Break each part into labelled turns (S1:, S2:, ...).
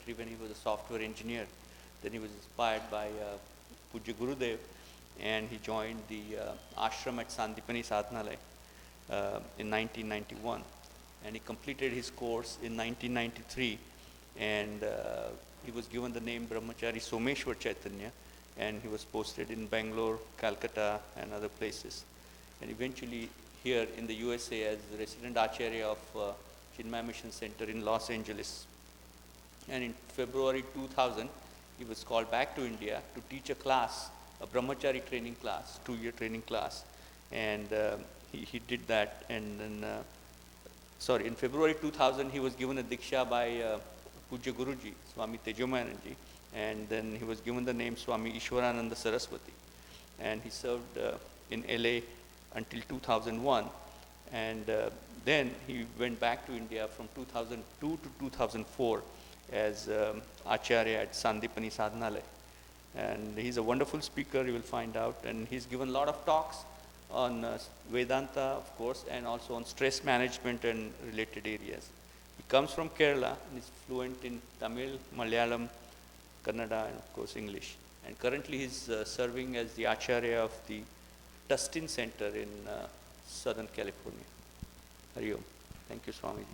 S1: elementary when he was a software engineer. Then he was inspired by Pujya Gurudev, and he joined the ashram at Sandipani Sadhanalaya in 1991. And he completed his course in 1993, and he was given the name Brahmachari Someshwar Chaitanya, and he was posted in Bangalore, Calcutta, and other places. And eventually here in the USA as the resident Acharya of Chinmaya Mission Center in Los Angeles. And in February 2000, he was called back to India to teach a class, a Brahmachari training class, 2-year training class. And he did that. And then, in February 2000, he was given a Diksha by Pujya Guruji, Swami Tejomayananji. And then he was given the name Swami Ishwarananda Saraswati. And he served in LA until 2001. And then he went back to India from 2002 to 2004 as Acharya at Sandipani Sadhanalaya. And he's a wonderful speaker, you will find out. And he's given a lot of talks on Vedanta, of course, and also on stress management and related areas. He comes from Kerala and is fluent in Tamil, Malayalam, Kannada, and of course English. And currently he's serving as the Acharya of the Tustin Center in Southern California. Hari Om. Thank you, Swamiji.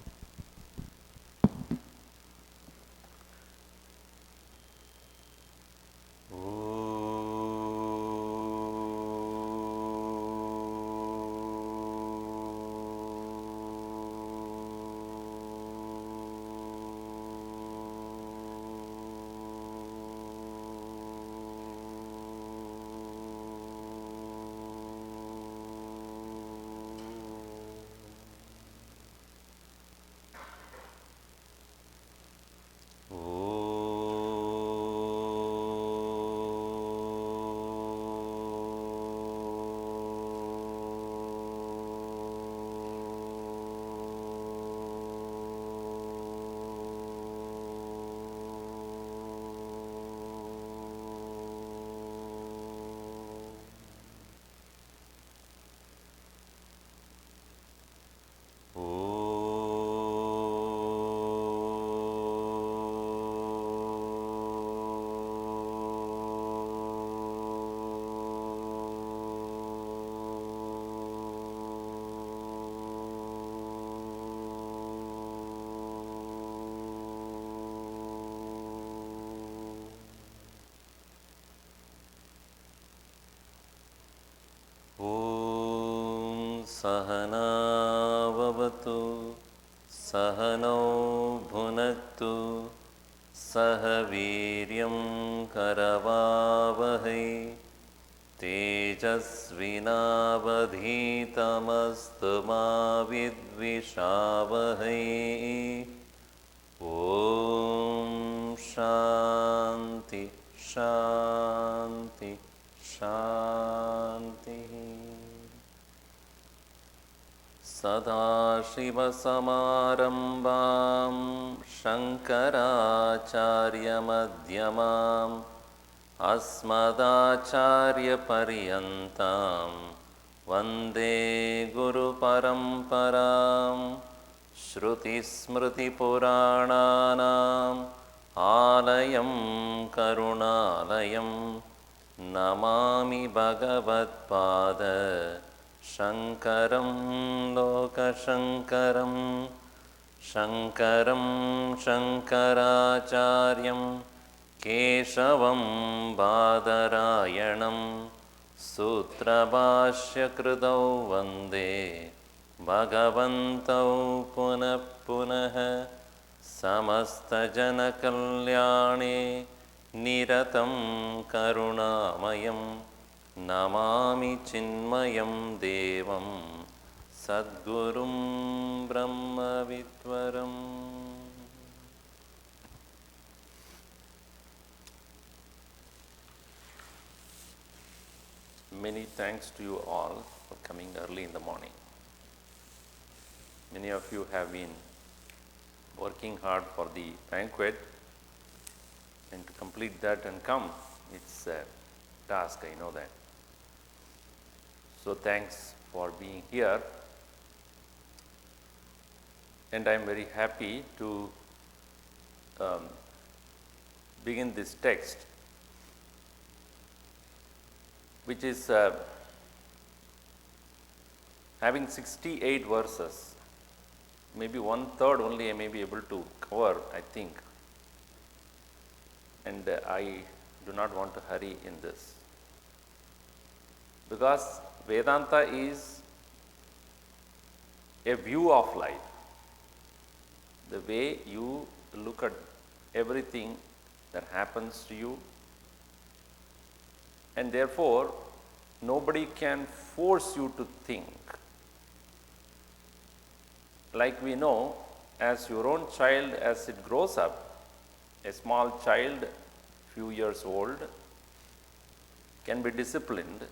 S2: सहना भवतु सहनौ भुनक्तु सह वीर्यं करवावहै तेजस्विनावधीतमस्तु मा विद्विषावहै ॐ शान्ति शान्ति शान्तिः सदाशिवसमारम्भां शङ्कराचार्यमध्यमाम् अस्मदाचार्यपर्यन्तां वन्दे गुरुपरम्परां श्रुतिस्मृतिपुराणानाम् आलयं करुणालयं नमामि भगवत्पाद शङ्करं लोकशङ्करं शङ्करं शङ्कराचार्यं केशवं बादरायणं सूत्रभाष्यकृतौ वन्दे भगवन्तौ पुनः पुनः समस्तजनकल्याणे निरतं करुणामयं नमामि चिन्मयं देवं सद्गुरुं ब्रह्मविद्वरम्. Many thanks to you all for coming early in the morning. Many of you have been working hard for the banquet, and to complete that and come, it's a task, I know that. So thanks for being here, and I'm very happy to begin this text, which is having 68 verses. Maybe 1/3 only I may be able to cover, I think. And I do not want to hurry in this. Because Vedanta is a view of life. The way you look at everything that happens to you, and therefore nobody can force you to think. Like we know, as your own child, as it grows up, a small child, few years old, can be disciplined,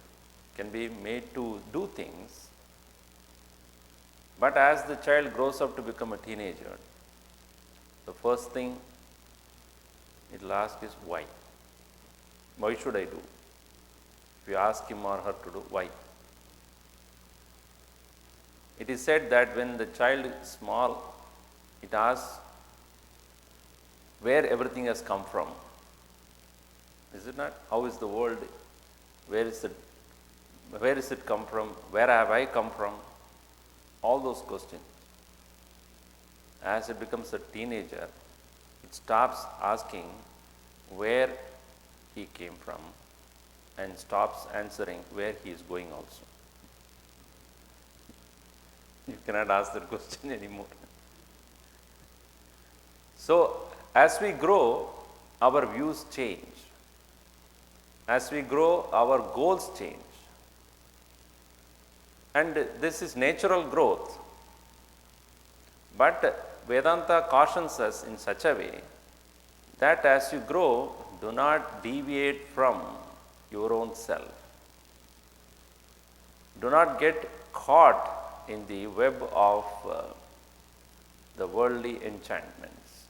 S2: can be made to do things. But as the child grows up to become a teenager, the first thing it will ask is why? Why should I do? If you ask him or her to do, why? It is said that when the child is small, it asks where everything has come from. Is it not? How is the world? Where is it come from? Where have I come from? All those questions. As it becomes a teenager, it stops asking where he came from and stops answering where he is going also. You cannot ask that question anymore. So, as we grow, our views change. As we grow, our goals change. And this is natural growth. But Vedanta cautions us in such a way that as you grow, do not deviate from your own self. Do not get caught in the web of the worldly enchantments.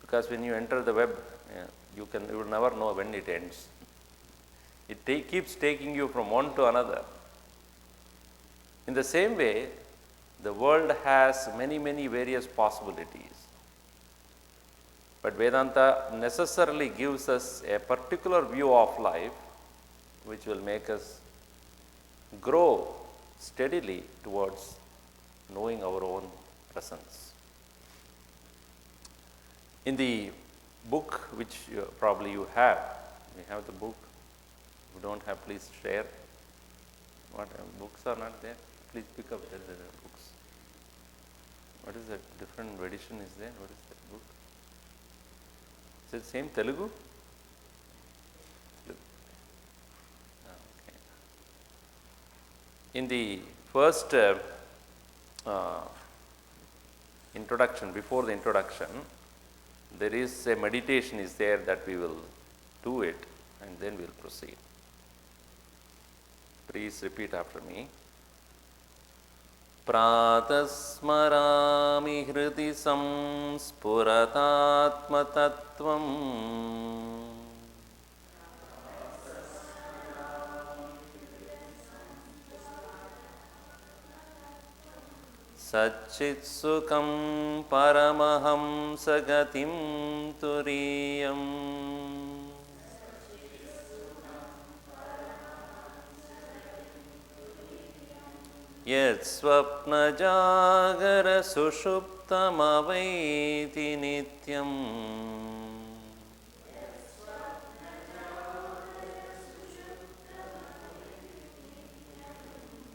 S2: Because when you enter the web, you will never know when it ends. It keeps taking you from one to another. In the same way, the world has many various possibilities. But Vedanta necessarily gives us a particular view of life which will make us grow steadily towards knowing our own presence. In the book which probably you have, we have the book. If you don't have, please share. What books are not there? Please pick up the books. What is that? Different edition is there? What is that book? Is it same Telugu? Okay. In the first introduction, before the introduction, there is a meditation is there that we will do it and then we will proceed. Please repeat after me. Pratasmarami hridi samspuratatma tattvam Satchit sukham paramaham sagatim turiyam Yat swapna jagara sushuptamavaiti nityam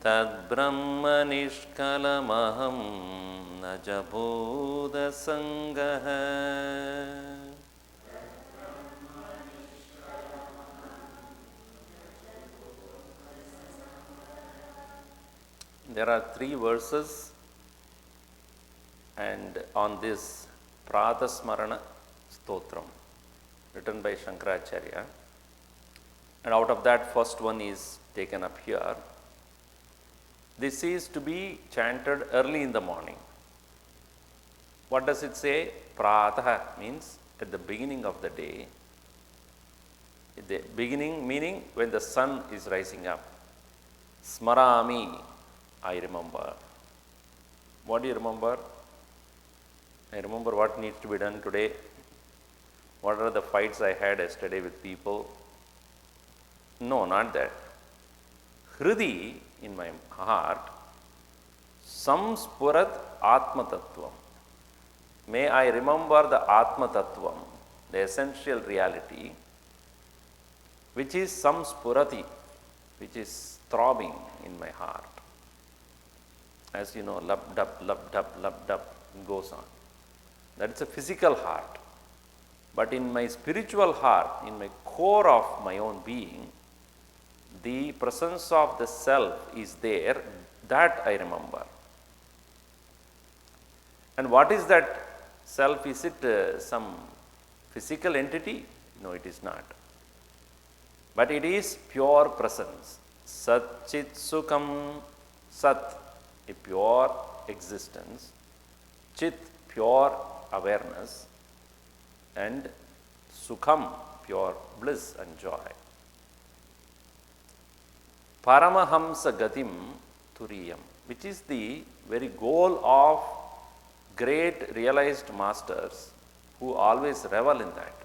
S2: Tad brahma nishkalamaham najabodha sangaha There are 3 verses and on this Pratasmarana Stotram written by Shankaracharya, and out of that first one is taken up here. This is to be chanted early in the morning. What does it say? Pratah means at the beginning of the day. The beginning meaning when the sun is rising up. Smarami, I remember. What do you remember? I remember what needs to be done today. What are the fights I had yesterday with people? No, not that. Hridi, in my heart, samspurat atma tattvam. May I remember the atma tattvam, the essential reality, which is samspurati, which is throbbing in my heart. As you know, lub dub goes on. That's a physical heart. But in my spiritual heart, in my core of my own being, the presence of the self is there, that I remember. And what is that self? Is it some physical entity? No, it is not. But it is pure presence. Sat Chit Sukham. Sat, a pure existence. Chit, pure awareness. And Sukham, pure bliss and joy. Paramahamsa Gatim Turiyam, which is the very goal of great realized masters who always revel in that.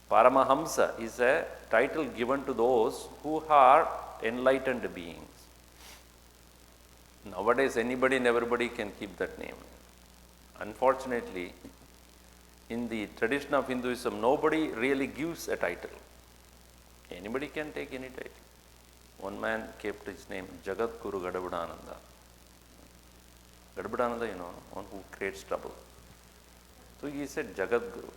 S2: Paramahamsa is a title given to those who are enlightened beings. Nowadays, anybody and everybody can keep that name. Unfortunately, in the tradition of Hinduism, nobody really gives a title. Anybody can take any title. One man kept his name Jagat Guru Gadabhudananda. Gadabhudananda, you know, one who creates trouble. So he said Jagat Guru.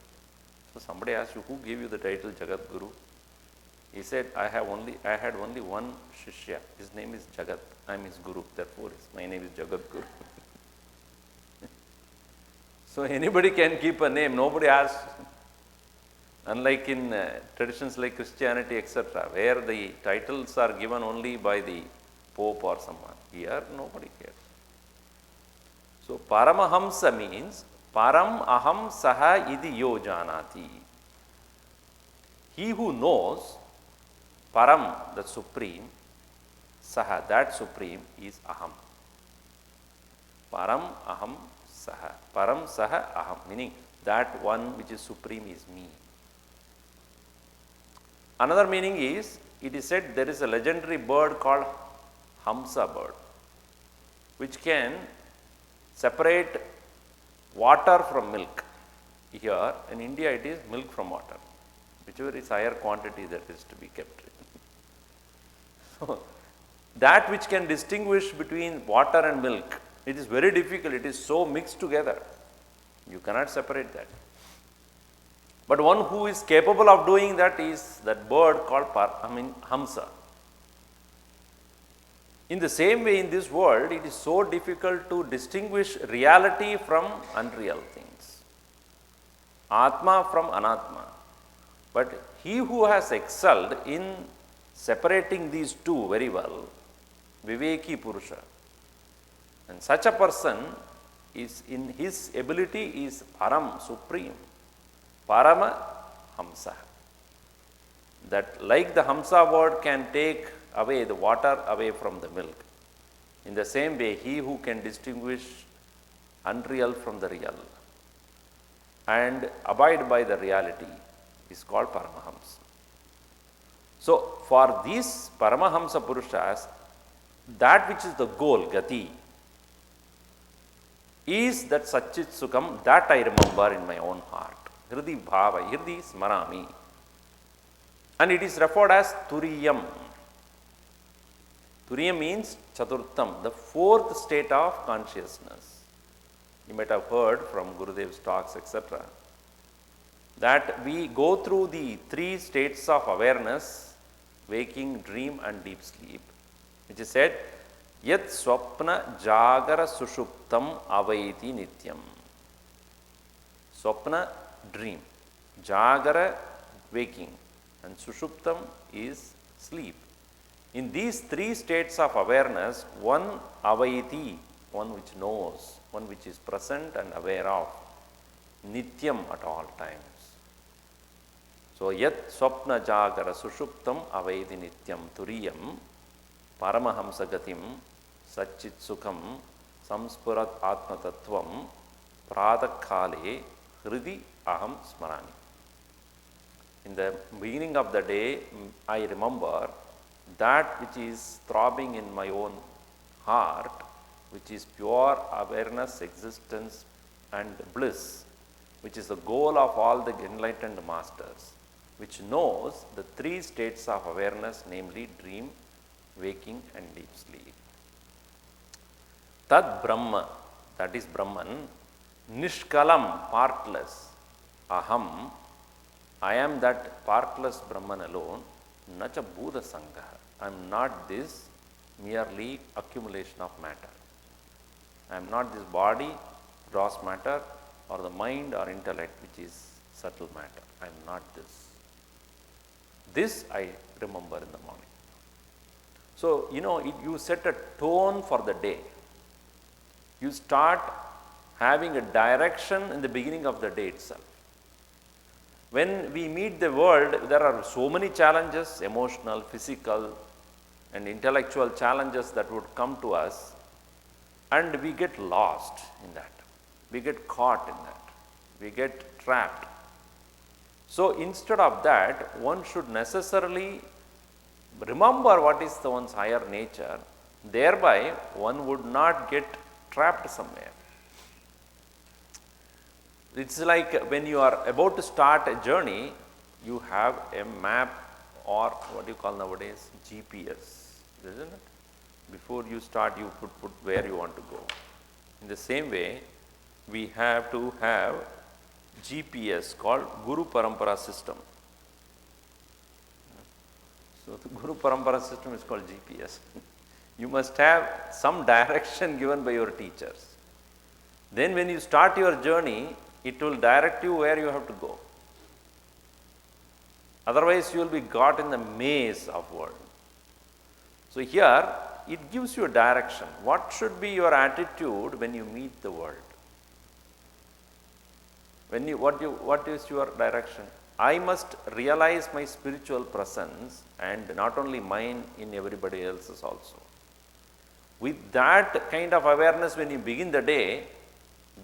S2: So somebody asked you, who gave you the title Jagat Guru? He said, I had only one Shishya. His name is Jagat. I am his Guru. Therefore, my name is Jagat Guru. So anybody can keep a name. Nobody asks. Unlike in traditions like Christianity, etc., where the titles are given only by the Pope or someone. Here, nobody cares. So, Paramahamsa means Param Aham Saha Idi Yo Janati. He who knows Param, the Supreme, Saha, that Supreme is Aham. Param Aham Saha. Param Saha Aham, meaning that one which is Supreme is me. Another meaning is, it is said there is a legendary bird called Hamsa bird, which can separate water from milk. Here in India it is milk from water, whichever is higher quantity that is to be kept. So, that which can distinguish between water and milk, it is very difficult, it is so mixed together. You cannot separate that. But one who is capable of doing that is that bird called Hamsa. In the same way, in this world, it is so difficult to distinguish reality from unreal things, Atma from Anatma. But he who has excelled in separating these two very well, Viveki Purusha, and such a person is in his ability is Param, Supreme. Parama Hamsa. That like the Hamsa word can take away the water away from the milk. In the same way, he who can distinguish unreal from the real and abide by the reality is called Paramahamsa. So, for these Paramahamsa Purushas, that which is the goal, Gati, is that Satchit Sukham, that I remember in my own heart. Hridi Bhava, Hridi Smarami. And it is referred as Turiyam. Turiyam means Chaturtham, the fourth state of consciousness. You might have heard from Gurudev's talks, etc., that we go through the three states of awareness, waking, dream and deep sleep, which is said, Yat Swapna Jagara Sushuptam Avaiti Nityam. Swapna, dream, Jagara, waking, and Sushuptam is sleep. In these three states of awareness, one Avaiti, one which knows, one which is present and aware of, Nityam at all times. So, Yat Swapna Jagara Sushuptam Avaiti Nityam Turiyam Paramahamsa Gatim Satchit Sukham Samspurat Atma Tattvam Pradakhale Hridi aham smarami. In the beginning of the day, I remember that which is throbbing in my own heart, which is pure awareness, existence and bliss, which is the goal of all the enlightened masters, which knows the three states of awareness, namely dream, waking and deep sleep. Tad Brahma, that is Brahman, Nishkalam, partless, aham, I am that partless Brahman alone, nacha Buddha Sangha. I am not this merely accumulation of matter. I am not this body, gross matter, or the mind or intellect, which is subtle matter. I am not this. This I remember in the morning. So, you set a tone for the day. You start having a direction in the beginning of the day itself. When we meet the world, there are so many challenges, emotional, physical, and intellectual challenges that would come to us, and we get lost in that. We get caught in that. We get trapped. So instead of that, one should necessarily remember what is the one's higher nature. Thereby, one would not get trapped somewhere. It's like when you are about to start a journey, you have a map, or what do you call nowadays, GPS, isn't it? Before you start, you put where you want to go. In the same way, we have to have GPS called Guru Parampara system. So the Guru Parampara system is called GPS. You must have some direction given by your teachers. Then when you start your journey, it will direct you where you have to go. Otherwise, you will be got in the maze of world. So here, it gives you a direction. What should be your attitude when you meet the world? What is your direction? I must realize my spiritual presence, and not only mine, in everybody else's also. With that kind of awareness, when you begin the day,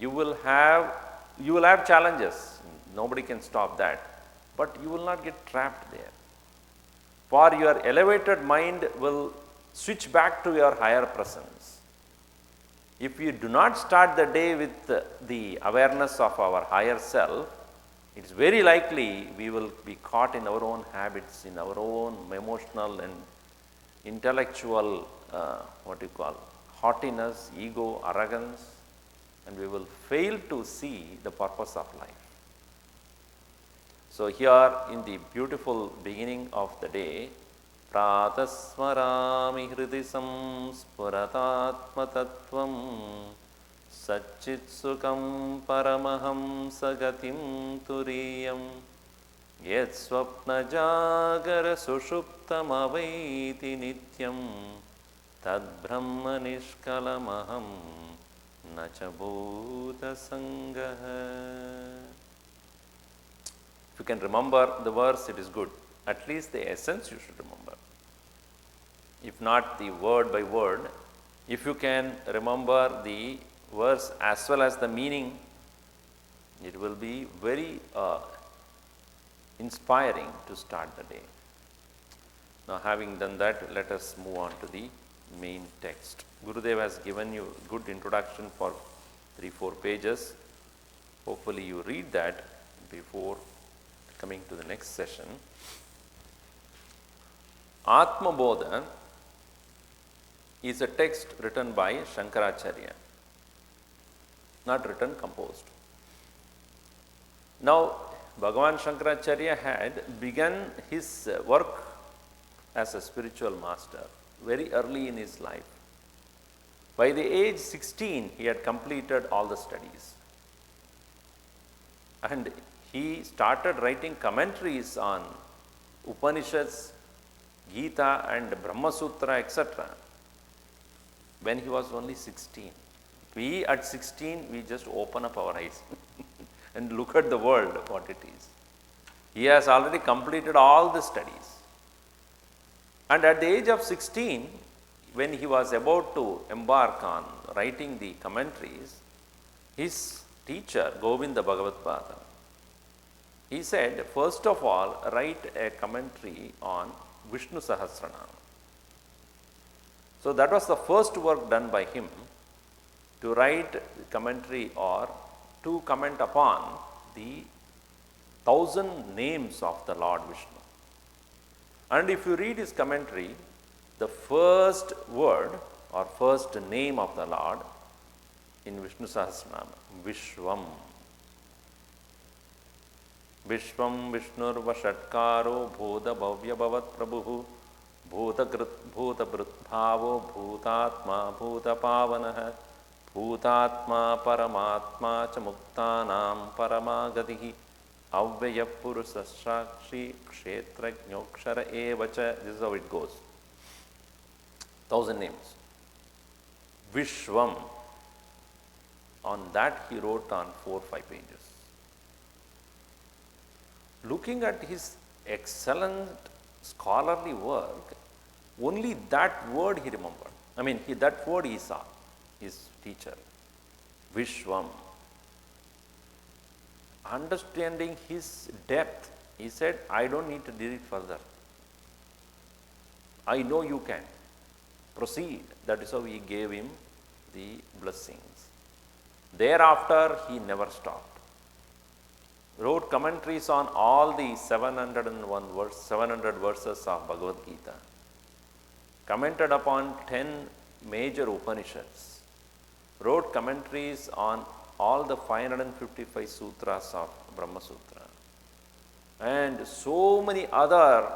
S2: you will have challenges. Nobody can stop that. But you will not get trapped there. For your elevated mind will switch back to your higher presence. If you do not start the day with the awareness of our higher self, it is very likely we will be caught in our own habits, in our own emotional and intellectual, haughtiness, ego, arrogance, and we will fail to see the purpose of life. So here in the beautiful beginning of the day, Pratasmarami hridi samspuratatma tattvam Satchit sukham paramaham sagatim turiyam Yet swapna jagara sushuptam avaiti nityam Tad brahma nishkalamaham nacha Buddha Sangaha. If you can remember the verse, it is good. At least the essence you should remember. If not the word by word, if you can remember the verse as well as the meaning, it will be very inspiring to start the day. Now, having done that, let us move on to the main text. Gurudev has given you a good introduction for 3-4 pages. Hopefully you read that before coming to the next session. Atma Bodha is a text written by Shankaracharya, not written, composed. Now, Bhagavan Shankaracharya had begun his work as a spiritual master very early in his life. By the age 16, he had completed all the studies. And he started writing commentaries on Upanishads, Gita and Brahma Sutra, etc. when he was only 16. We at 16, we just open up our eyes and look at the world, what it is. He has already completed all the studies. And at the age of 16, when he was about to embark on writing the commentaries, his teacher, Govinda Bhagavad-Pada, he said, first of all, write a commentary on Vishnu Sahasranama. So that was the first work done by him, to write commentary or to comment upon the 1,000 names of the Lord Vishnu. And if you read his commentary, the first word or first name of the Lord in Vishnu Sahasranama, Vishwam. Vishwam Vishnur Vashatkaro Bhuta Bhavya Bhavat Prabhu Bhuta Brut Bhavo Bhutatma Bhuta Pavanaha Bhutatma Paramatma Cha Muktanam Paramagatihi Avyaya Purusa Shakshi Kshetrajnokshara Evacha. This is how it goes. 1,000 names. Vishwam. On that he wrote on 4 or 5 pages. Looking at his excellent scholarly work, only that word he remembered. I mean, that word he saw, his teacher, Vishwam. Understanding his depth, he said, I don't need to read it further. I know you can. Proceed. That is how he gave him the blessings. Thereafter, he never stopped. Wrote commentaries on all the 700 verses of Bhagavad Gita. Commented upon 10 major Upanishads. Wrote commentaries on all the 555 sutras of Brahma Sutra. And so many other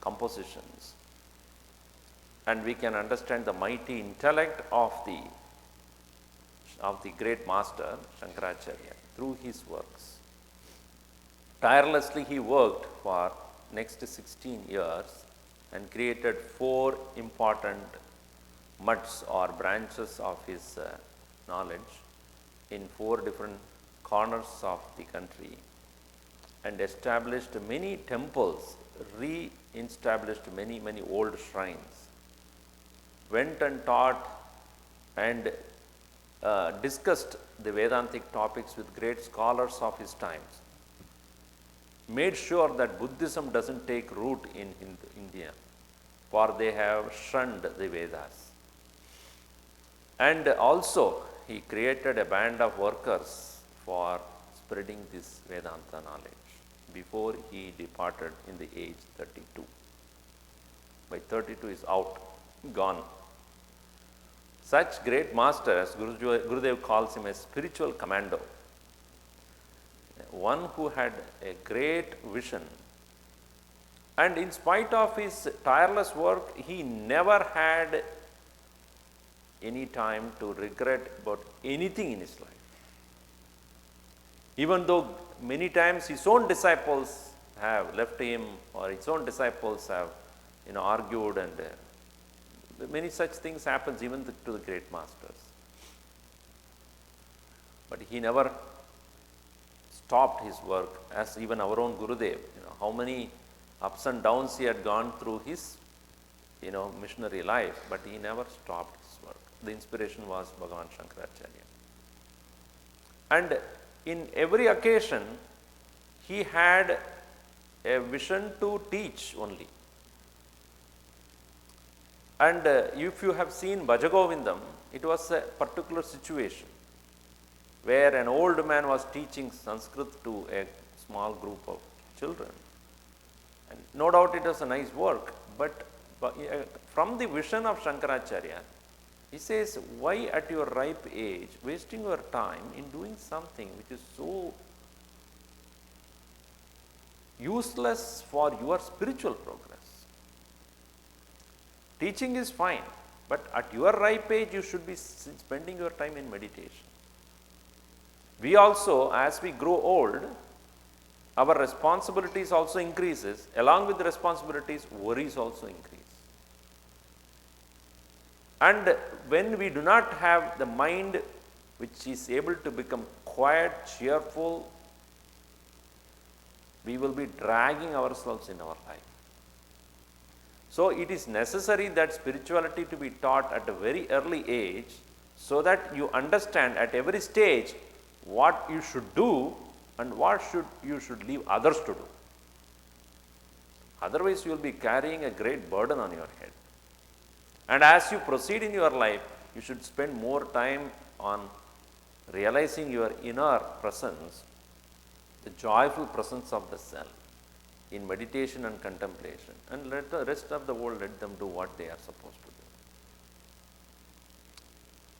S2: compositions. And we can understand the mighty intellect of the great master Shankaracharya through his works. Tirelessly he worked for next 16 years and created 4 important muds or branches of his knowledge in 4 different corners of the country, and established many temples, re-established many old shrines, went and taught and discussed the Vedantic topics with great scholars of his times, made sure that Buddhism doesn't take root in India, for they have shunned the Vedas. And also, he created a band of workers for spreading this Vedanta knowledge before he departed in the age 32. By 32 is out, gone. Such great masters, Gurudev calls him a spiritual commando. One who had a great vision. And in spite of his tireless work, he never had any time to regret about anything in his life. Even though many times his own disciples have left him, or his own disciples have argued, and many such things happens even to the great masters. But he never stopped his work, as even our own Gurudev. How many ups and downs he had gone through his missionary life, but he never stopped his work. The inspiration was Bhagavan Shankaracharya. And in every occasion, he had a vision to teach only. And if you have seen Bhajagovindam, it was a particular situation where an old man was teaching Sanskrit to a small group of children. And no doubt it was a nice work, but from the vision of Shankaracharya, he says, why at your ripe age wasting your time in doing something which is so useless for your spiritual progress? Teaching is fine, but at your ripe age you should be spending your time in meditation. We also, as we grow old, our responsibilities also increases. Along with the responsibilities, worries also increase. And when we do not have the mind which is able to become quiet, cheerful, we will be dragging ourselves in our life. So it is necessary that spirituality to be taught at a very early age, so that you understand at every stage what you should do and what you should leave others to do. Otherwise, you will be carrying a great burden on your head. And as you proceed in your life, you should spend more time on realizing your inner presence, the joyful presence of the self, in meditation and contemplation, and let the rest of the world, let them do what they are supposed to do.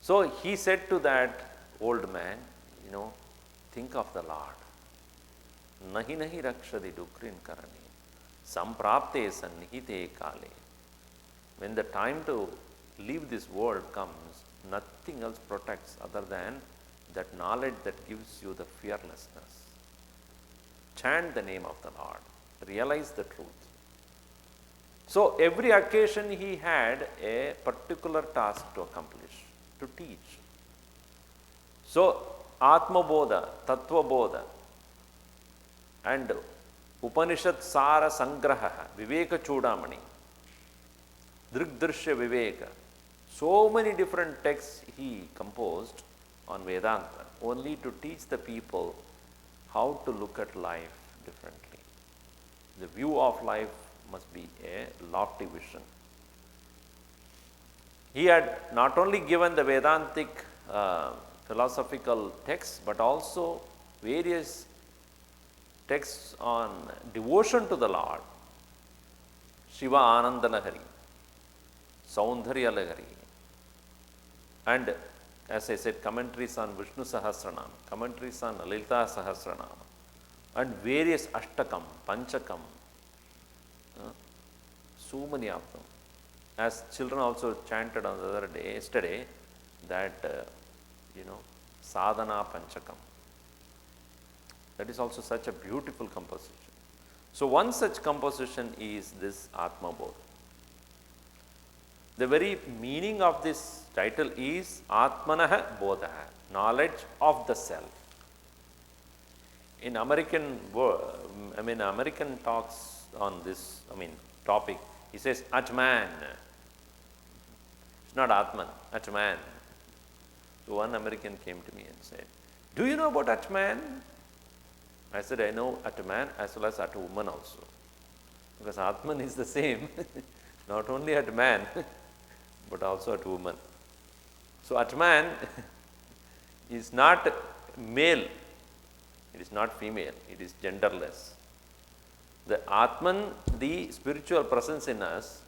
S2: So he said to that old man, think of the Lord. Nahi nahi rakshadi dukrin karani, samprapte sannihite kale. When the time to leave this world comes, nothing else protects other than that knowledge that gives you the fearlessness. Chant the name of the Lord. Realize the truth. So every occasion he had a particular task to accomplish, to teach. So Atma Bodha, Tattva Bodha, and Upanishad Sara Sangraha, Viveka Chudamani, Drigdrishya Viveka. So many different texts he composed on Vedanta, only to teach the people how to look at life differently. The view of life must be a lofty vision. He had not only given the Vedantic philosophical texts, but also various texts on devotion to the Lord. Shiva Ananda Lahari, Saundharya Lahari, and as I said, commentaries on Vishnu Sahasranam, commentaries on Lalita Sahasranam, and various Ashtakam, Panchakam, so many of them. As children also chanted on the other day, yesterday, that, Sadhana Panchakam. That is also such a beautiful composition. So one such composition is this Atma Bodha. The very meaning of this title is Atmanah Bodha, knowledge of the self. In American talks on this, topic, he says Atman. It's not Atman, Atman. So one American came to me and said, do you know about Atman? I said, I know Atman as well as Atwoman also. Because Atman is the same, not only Atman, but also Atwoman. So Atman is not male, it is not female, it is genderless. The Atman, the spiritual presence in us,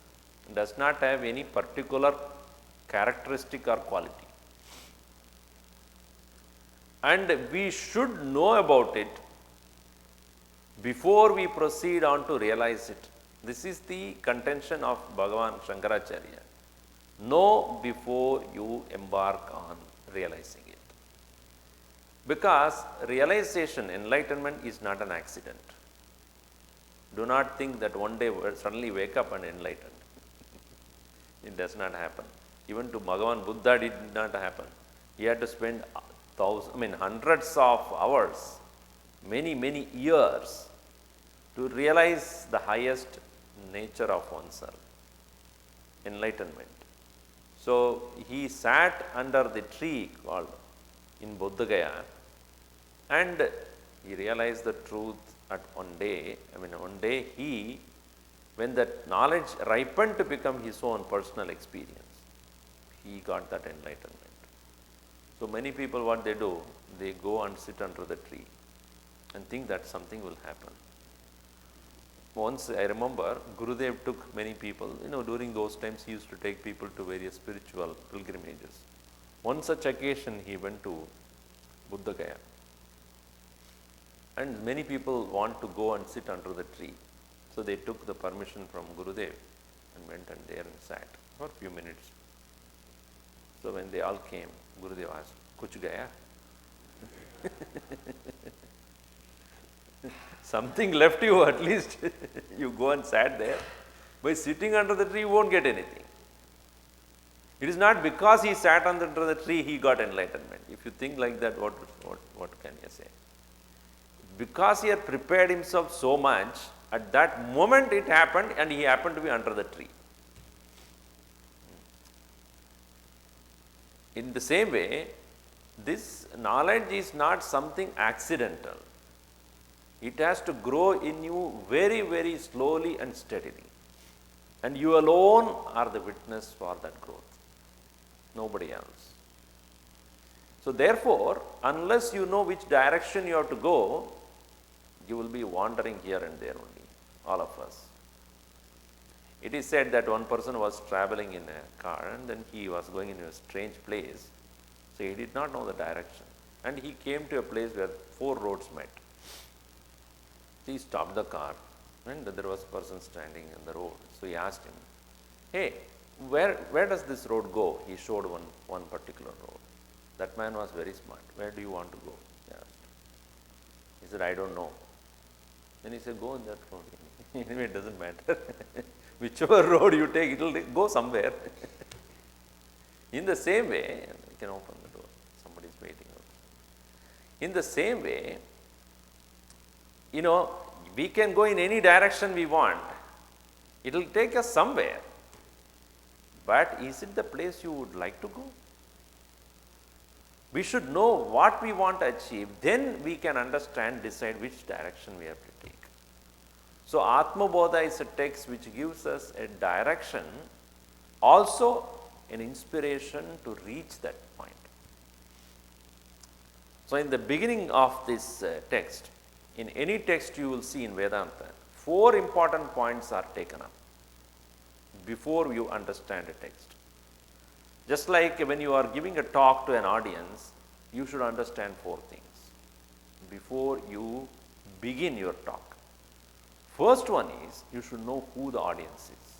S2: does not have any particular characteristic or quality. And we should know about it before we proceed on to realize it. This is the contention of Bhagavan Shankaracharya. Know before you embark on realizing it. Because realization, enlightenment is not an accident. Do not think that one day we'll suddenly wake up and enlightened. It does not happen. Even to Bhagavan Buddha it did not happen. He had to spend hundreds of hours, many years to realize the highest nature of oneself, enlightenment. So he sat under the tree called in Bodh Gaya and he realized the truth at one day. One day when that knowledge ripened to become his own personal experience, he got that enlightenment. So many people, what they do, they go and sit under the tree and think that something will happen. Once I remember, Gurudev took many people, during those times he used to take people to various spiritual pilgrimages. One such occasion he went to Bodh Gaya. And many people want to go and sit under the tree. So they took the permission from Gurudev and went and there and sat for a few minutes. So when they all came, Gurudev asked, Kuch gaya? Something left you, at least you go and sat there. By sitting under the tree, you won't get anything. It is not because he sat under the tree, he got enlightenment. If you think like that, what can you say? Because he had prepared himself so much, at that moment it happened and he happened to be under the tree. In the same way, This knowledge is not something accidental. It has to grow in you very, very slowly and steadily. And you alone are the witness for that growth, nobody else. So therefore, unless you know which direction you have to go, you will be wandering here and there only, all of us. It is said that one person was traveling in a car and then he was going in a strange place. So he did not know the direction. And he came to a place where 4 roads met. He stopped the car and there was a person standing on the road. So he asked him, hey, where does this road go? He showed one particular road. That man was very smart. Where do you want to go? He asked. He said, I don't know. Then he said, go on that road. Anyway, it doesn't matter. Whichever road you take, it will go somewhere. In the same way, you can open the door. Somebody is waiting. In the same way, we can go in any direction we want. It will take us somewhere. But is it the place you would like to go? We should know what we want to achieve. Then we can understand, decide which direction we have to take. So Atma Bodha is a text which gives us a direction, also an inspiration to reach that point. So in the beginning of this text, in any text you will see in Vedanta, 4 important points are taken up before you understand a text. Just like when you are giving a talk to an audience, you should understand 4 things before you begin your talk. First one is, you should know who the audience is.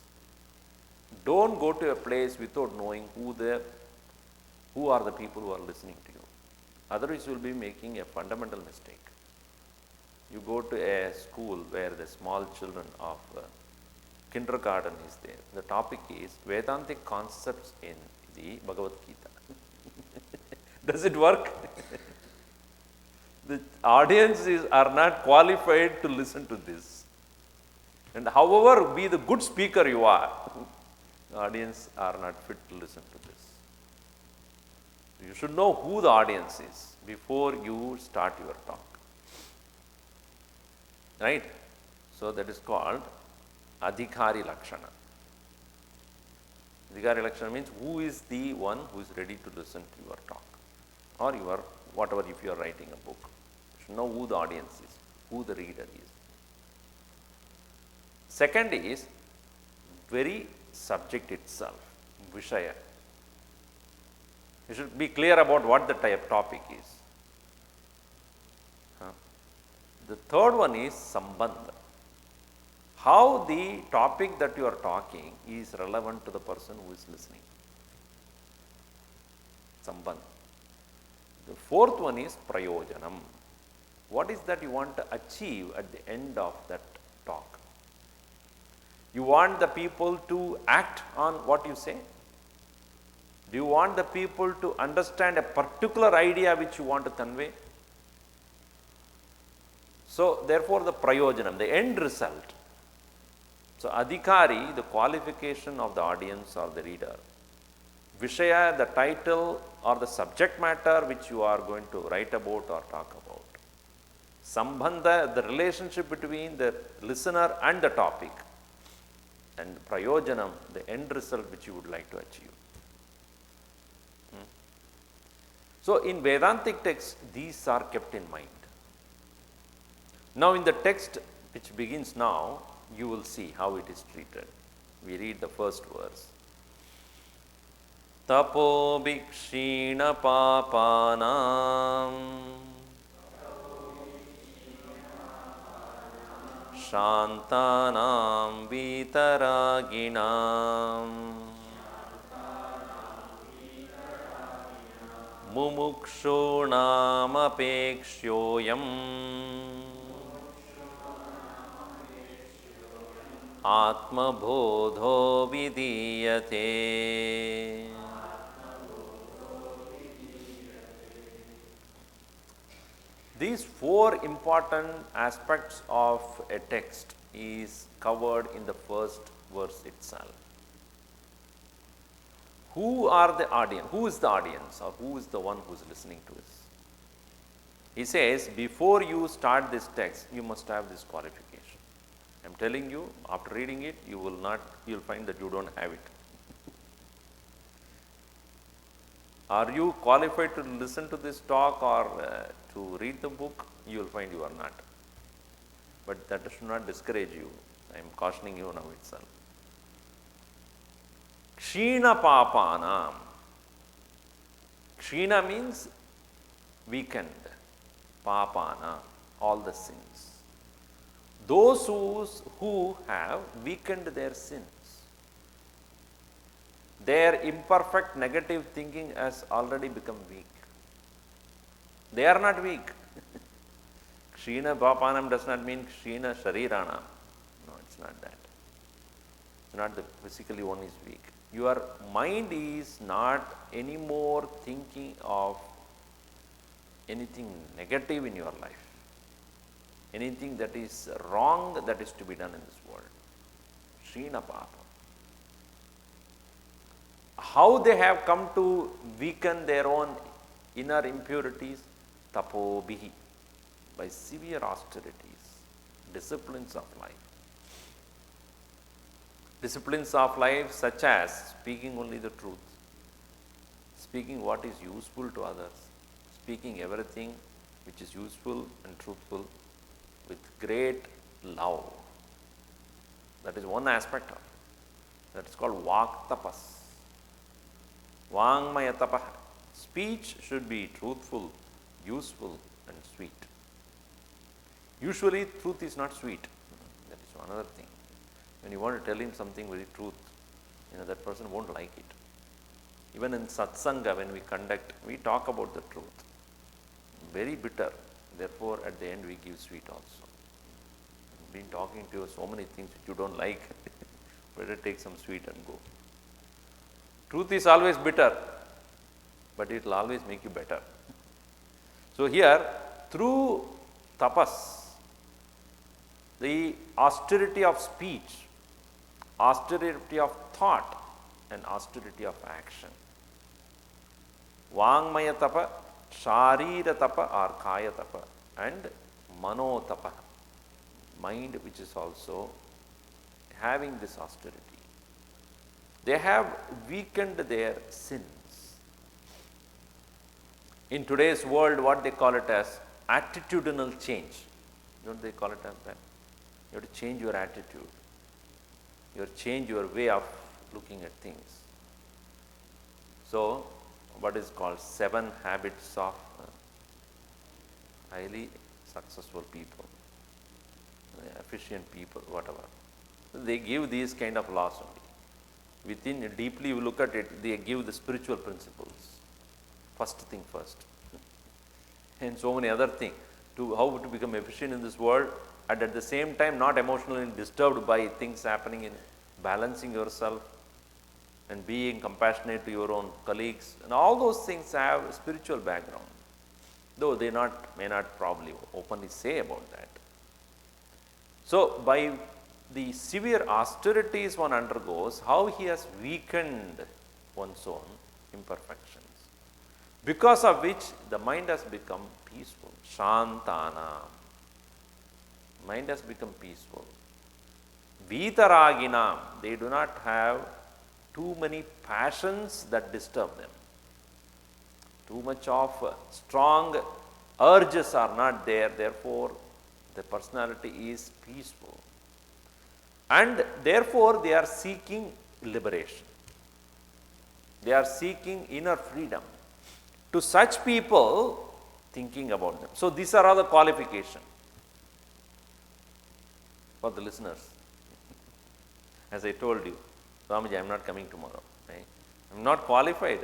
S2: Don't go to a place without knowing who are the people who are listening to you. Otherwise, you will be making a fundamental mistake. You go to a school where the small children of kindergarten is there. The topic is Vedantic concepts in the Bhagavad Gita. Does it work? The audiences are not qualified to listen to this. And however be the good speaker you are, the audience are not fit to listen to this. You should know who the audience is before you start your talk. Right? So that is called Adhikari Lakshana. Adhikari Lakshana means who is the one who is ready to listen to your talk. Or whatever, if you are writing a book. You should know who the audience is, who the reader is. Second is very subject itself, Vishaya. You should be clear about what the topic is. The third one is Sambandha. How the topic that you are talking is relevant to the person who is listening. Sambandha. The fourth one is Prayojanam. What is that you want to achieve at the end of that talk? You want the people to act on what you say? Do you want the people to understand a particular idea which you want to convey? So therefore the prayojanam, the end result. So adhikari, the qualification of the audience or the reader. Vishaya, the title or the subject matter which you are going to write about or talk about. Sambandha, the relationship between the listener and the topic. And prayojanam, the end result which you would like to achieve. So in Vedantic text, these are kept in mind. Now in the text which begins now, you will see how it is treated. We read the first verse. Tapo bhikshina papanam Shantanam vitaraginam Mumukshunam apekshyoyam Atma Bodho vidiyate. These 4 important aspects of a text is covered in the first verse itself. Who are the audience? Who is the audience, or who is the one who is listening to us? He says, before you start this text, you must have this qualification. I am telling you, after reading it, you will find that you don't have it. Are you qualified to listen to this talk or to read the book? You will find you are not. But that should not discourage you. I am cautioning you now itself. Kshina papanam. Kshina means weakened. Papana, all the sins. Those who have weakened their sins. Their imperfect negative thinking has already become weak. They are not weak. Kshina papanam does not mean kshina shariranam. No, it's not that. It's not the physically one is weak. Your mind is not anymore thinking of anything negative in your life. Anything that is wrong that is to be done in this world. Kshina papa. How they have come to weaken their own inner impurities? Tapo bihi. By severe austerities, disciplines of life. Disciplines of life such as speaking only the truth, speaking what is useful to others, speaking everything which is useful and truthful with great love. That is one aspect of it. That is called vak tapas. Vangmaya tapah. Speech should be truthful, useful and sweet. Usually truth is not sweet. That is another thing. When you want to tell him something very truth, that person won't like it. Even in satsanga, when we conduct, we talk about the truth. Very bitter. Therefore, at the end, we give sweet also. I've been talking to you so many things which you don't like. Better take some sweet and go. Truth is always bitter, but it will always make you better. So here, through tapas, the austerity of speech, austerity of thought, and austerity of action. Vangmaya tapa, sharira tapa or kaya tapa, and mano tapa, mind which is also having this austerity. They have weakened their sins. In today's world, what they call it as attitudinal change. Don't they call it as that? You have to change your attitude. You have to change your way of looking at things. So, what is called 7 habits of highly successful people, efficient people, whatever. They give these kind of laws only. Within, deeply you look at it, they give the spiritual principles. First thing first. And so many other things. To how to become efficient in this world, and at the same time not emotionally disturbed by things happening in balancing yourself and being compassionate to your own colleagues. And all those things have a spiritual background. Though they may not probably openly say about that. So by the severe austerities one undergoes, how he has weakened one's own imperfections, because of which the mind has become peaceful. Shantana. Mind has become peaceful. Vitaraginam. They do not have too many passions that disturb them. Too much of strong urges are not there, therefore the personality is peaceful. And therefore they are seeking liberation. They are seeking inner freedom. To such people, thinking about them. So these are all the qualifications for the listeners. As I told you, Swamiji, I am not coming tomorrow. Right? I am not qualified.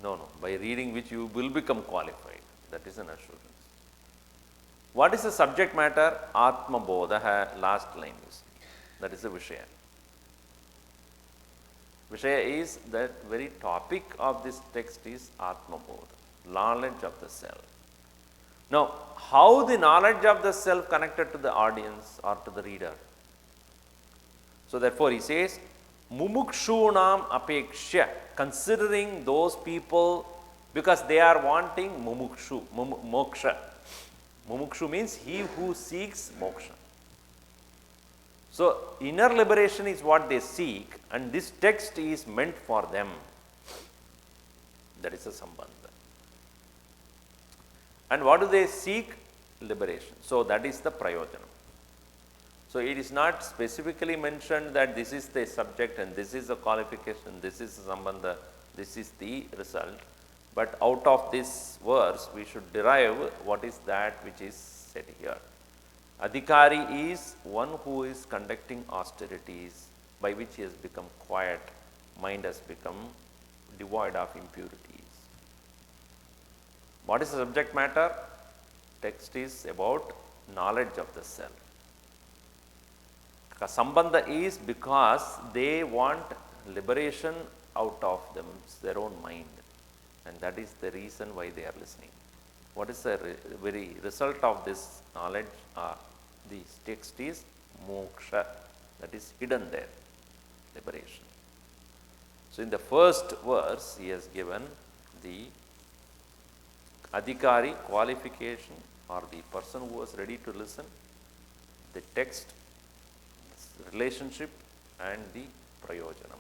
S2: No. By reading which you will become qualified. That is an assurance. What is the subject matter? Atma Bodha, last line you see. That is the Vishaya. Vishaya is that very topic of this text is Atma Bodha, knowledge of the self. Now, how the knowledge of the self connected to the audience or to the reader? So therefore he says, Mumukshunam apekshya, considering those people, because they are wanting moksha. Mumukshu means he who seeks moksha. So, inner liberation is what they seek, and this text is meant for them. That is a sambandha. And what do they seek? Liberation. So, that is the prayojanam. So, it is not specifically mentioned that this is the subject and this is the qualification, this is the sambandha, this is the result. But out of this verse, we should derive what is that which is said here. Adhikari is one who is conducting austerities by which he has become quiet, mind has become devoid of impurities. What is the subject matter? Text is about knowledge of the self. Sambandha is because they want liberation out of them, their own mind, and that is the reason why they are listening. What is the very result of this knowledge? This text is moksha, that is hidden there, liberation. So, in the first verse, he has given the adhikari, qualification, or the person who was ready to listen, the text, relationship, and the prayojanam.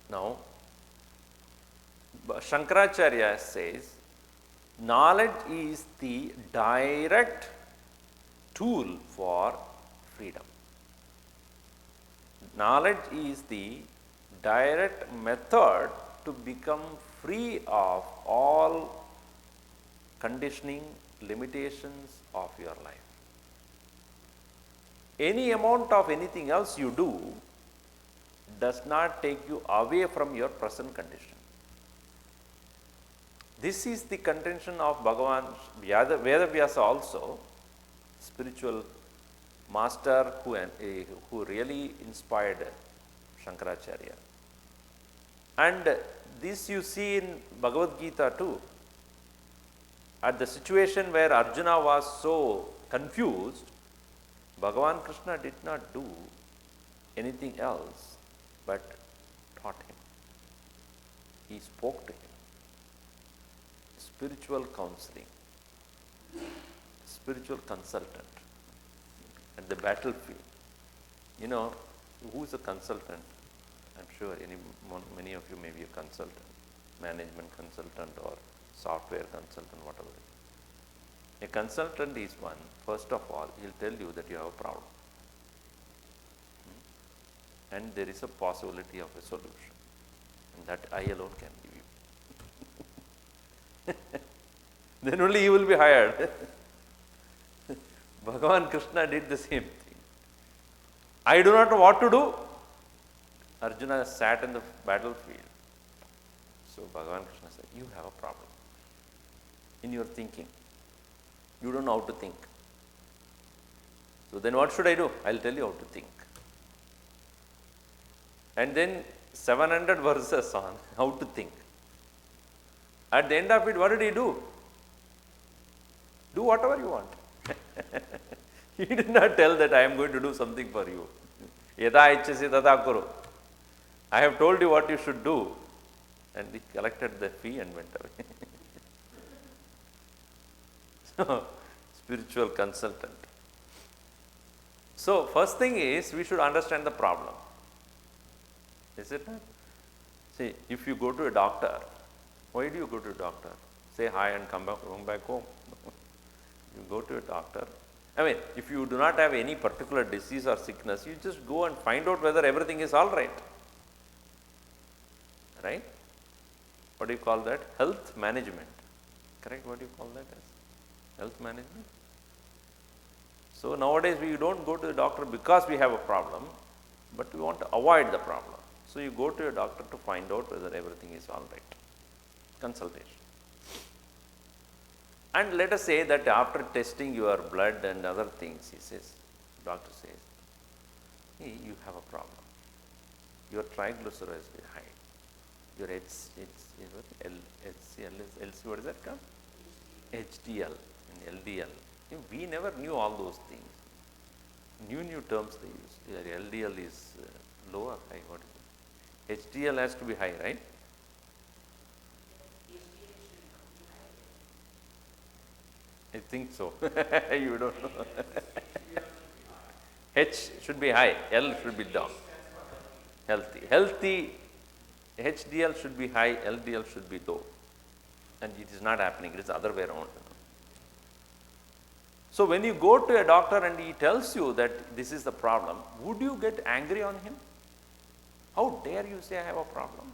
S2: Now, Shankaracharya says, knowledge is the direct tool for freedom. Knowledge is the direct method to become free of all conditioning, limitations of your life. Any amount of anything else you do does not take you away from your present condition. This is the contention of Bhagavan Vedavyasa also, spiritual master who really inspired Shankaracharya. And this you see in Bhagavad Gita too. At the situation where Arjuna was so confused, Bhagavan Krishna did not do anything else but taught him. He spoke to him. Spiritual counseling, spiritual consultant at the battlefield. You know, who is a consultant? I'm sure many of you may be a consultant, management consultant or software consultant, whatever. A consultant is one, first of all, he'll tell you that you have a problem. And there is a possibility of a solution. And that I alone can give you. Then only he will be hired. Bhagavan Krishna did the same thing. I do not know what to do. Arjuna sat in the battlefield. So Bhagavan Krishna said, you have a problem in your thinking. You don't know how to think. So then what should I do? I'll tell you how to think. And then 700 verses on how to think. At the end of it, what did he do? Do whatever you want. He did not tell that I am going to do something for you. Yada ichchasi tata kuru. I have told you what you should do. And he collected the fee and went away. So, spiritual consultant. So, first thing is we should understand the problem. Is it not? See, if you go to a doctor, why do you go to a doctor? Say hi and come back home. You go to a doctor. I mean, if you do not have any particular disease or sickness, you just go and find out whether everything is all right. Right? What do you call that? Health management. Correct? What do you call that as? Health management. So nowadays we don't go to the doctor because we have a problem, but we want to avoid the problem. So you go to a doctor to find out whether everything is all right. Consultation. And let us say that after testing your blood and other things, doctor says, hey, you have a problem. Your triglycerides is high. Your what is that called? HDL and LDL. We never knew all those things. New terms they use. Your LDL is lower, high, what is it? HDL has to be high, right? I think so. You don't know. H should be high, L should be down. Healthy HDL should be high, LDL should be low. And it is not happening, it is the other way around. So when you go to a doctor and he tells you that this is the problem, would you get angry on him? How dare you say I have a problem?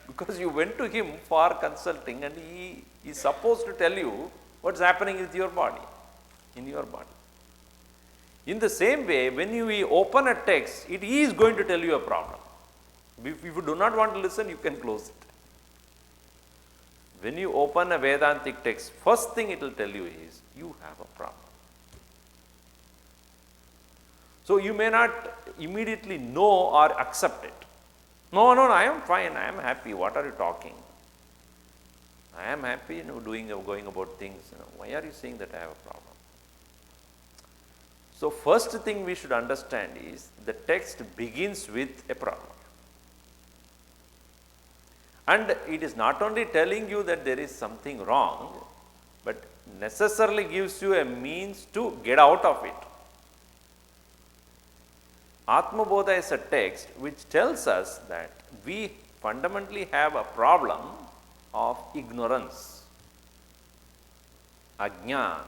S2: Because you went to him for consulting and he is supposed to tell you what's happening with your body, in your body. In the same way, when you open a text, it is going to tell you a problem. If you do not want to listen, you can close it. When you open a Vedantic text, first thing it will tell you is, you have a problem. So you may not immediately know or accept it. No, I am fine, I am happy, what are you talking? I am happy, going about things, why are you saying that I have a problem? So first thing we should understand is, the text begins with a problem. And it is not only telling you that there is something wrong, but necessarily gives you a means to get out of it. Atma Bodha is a text which tells us that we fundamentally have a problem of ignorance, ajnana.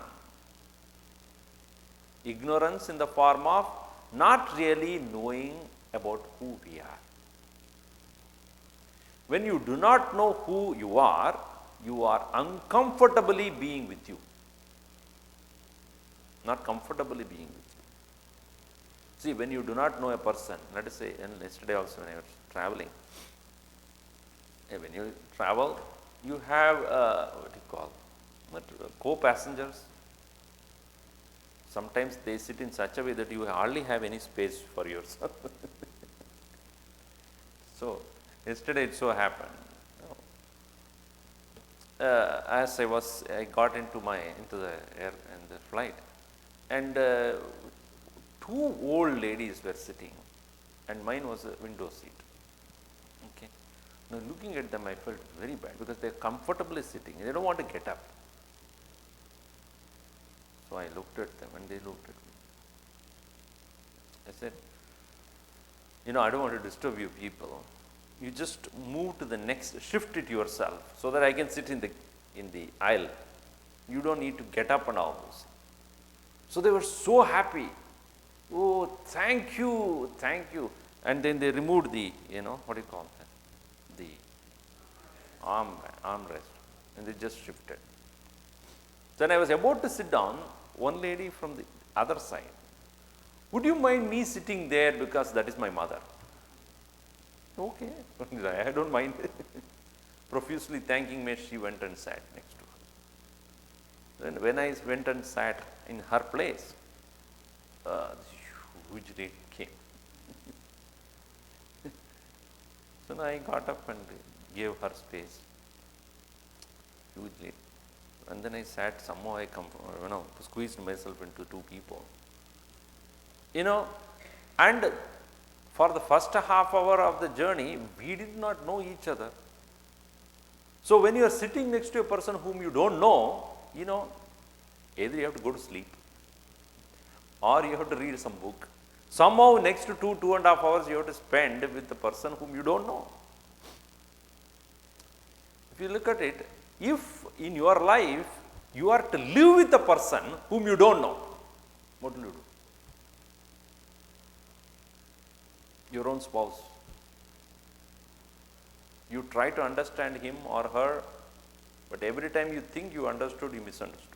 S2: Ignorance in the form of not really knowing about who we are. When you do not know who you are uncomfortably being with you. Not comfortably being with you. See, when you do not know a person, let us say, and yesterday also when I was traveling, when you travel, you have, co-passengers. Sometimes they sit in such a way that you hardly have any space for yourself. So, yesterday it so happened, as I got into the flight, and two old ladies were sitting, and mine was a window seat. Okay. Now looking at them, I felt very bad because they are comfortably sitting. They don't want to get up. So I looked at them and they looked at me. I said, I don't want to disturb you people. You just move to the next, shift it yourself so that I can sit in the aisle. You don't need to get up and all this. So they were so happy. Oh, thank you. And then they removed the, the armrest, and they just shifted. Then I was about to sit down, one lady from the other side, would you mind me sitting there because that is my mother? Okay, I don't mind. Profusely thanking me, she went and sat next to her. Then when I went and sat in her place, this huge lady came. So I got up and gave her space. Huge lady. And then I sat, somehow I squeezed myself into two people. And for the first half hour of the journey, we did not know each other. So when you are sitting next to a person whom you don't know, either you have to go to sleep or you have to read some book. Somehow next to 2.5 hours you have to spend with the person whom you don't know. If you look at it, if in your life you are to live with a person whom you don't know, what will you do? Your own spouse. You try to understand him or her, but every time you think you understood, you misunderstood.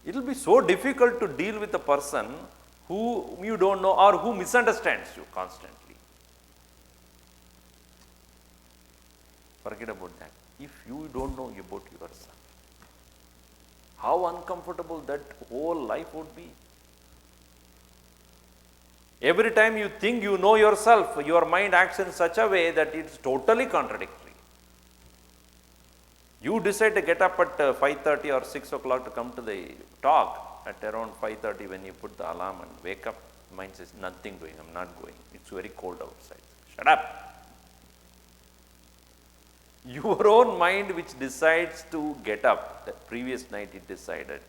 S2: It will be so difficult to deal with a person whom you don't know or who misunderstands you constantly. Forget about that. If you don't know about yourself, how uncomfortable that whole life would be. Every time you think you know yourself, your mind acts in such a way that it's totally contradictory. You decide to get up at 5:30 or 6 o'clock to come to the talk. At around 5:30 when you put the alarm and wake up, mind says, nothing doing, I'm not going. It's very cold outside. Shut up. Your own mind which decides to get up, the previous night it decided,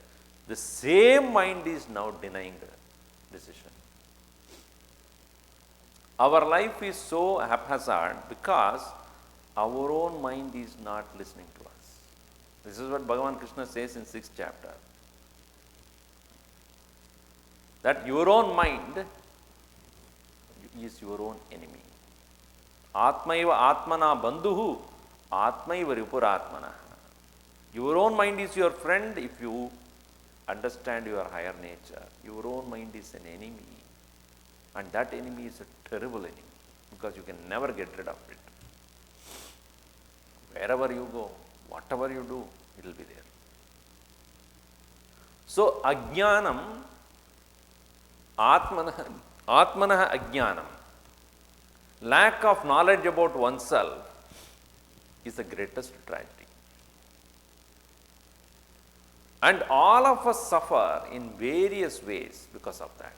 S2: the same mind is now denying the decision. Our life is so haphazard because our own mind is not listening to us. This is what Bhagavan Krishna says in 6th chapter. That your own mind is your own enemy. Atmaiva atmana bandhuhu, atmaiva ripuratmana. Your own mind is your friend if you understand your higher nature. Your own mind is an enemy. And that enemy is a terrible enemy because you can never get rid of it. Wherever you go, whatever you do, it will be there. So, ajnanam, atmanah ajnanam, lack of knowledge about oneself is the greatest tragedy. And all of us suffer in various ways because of that.